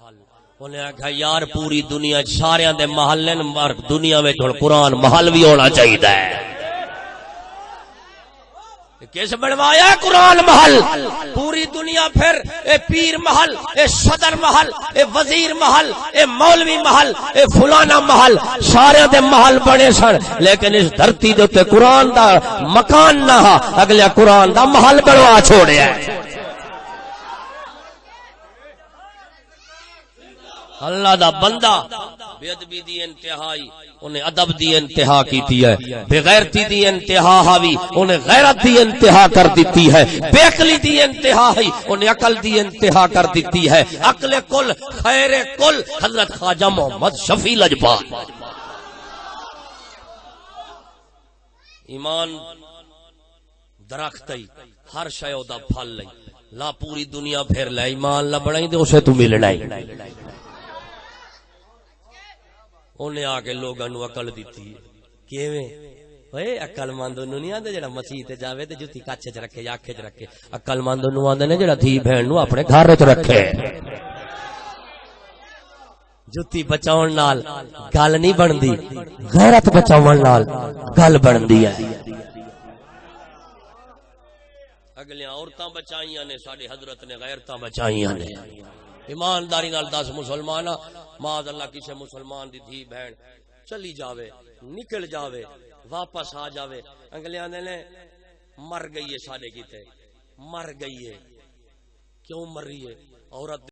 انہیں آکھا یار پوری دنیا سارے دے محل نے دنیا میں قرآن محل بھی ہونا چاہیے. کس بنوایا قرآن محل؟ پوری دنیا پھر اے پیر محل، اے صدر محل، اے وزیر محل، اے مولوی محل، اے فلانا محل، سارے دے محل بنے سن، لیکن اس دھرتی دے تے قرآن دا مکان نہ ہا، اگلے قرآن دا محل بنوا چھوڑیا ہے. اللہ دا بندہ بے ادبی دی انتہائی انہیں ادب دی انتہا کیتی ہے، بے غیرتی دی انتہا ہوئی انہیں غیرت دی انتہا کر دیتی ہے، بے عقلی دی انتہا ہوئی انہیں عقل دی انتہا کر دیتی ہے. عقل کل خیر کل حضرت خواجہ محمد شفیع لجپال. ایمان درخت ہی ہر شے دا پھل لئی لا پوری دنیا پھر لے ایمان لبڑائی دے اسے تو ملنا ہی. انہیں آ کے لوگاں نو عقل دیتی ہے کیویں اوئے عقل مند نو نہیں آندے جڑا مسیح تے جاوے تے جُتی کچھ چ رکھے یا اکھے چ رکھے. عقل مند نو آندے نے جڑا دھی بہن نو اپنے گھر وچ رکھے. جُتی بچاون نال گل نہیں بندی، غیرت بچاون نال گل بندی ہے. اگلیاں عورتاں بچائیاں نے ساڈے حضرت نے غیرتاں بچائیاں نے. ایمانداری نال 10 مسلمان معاذ اللہ کسے مسلمان دی دھی بہن چلی جاوے نکل جاوے واپس آ جاوے انگلیاں نے مر گئی ہے ساڈے کیتے مر گئی ہے. کیوں مر رہی ہے؟ عورت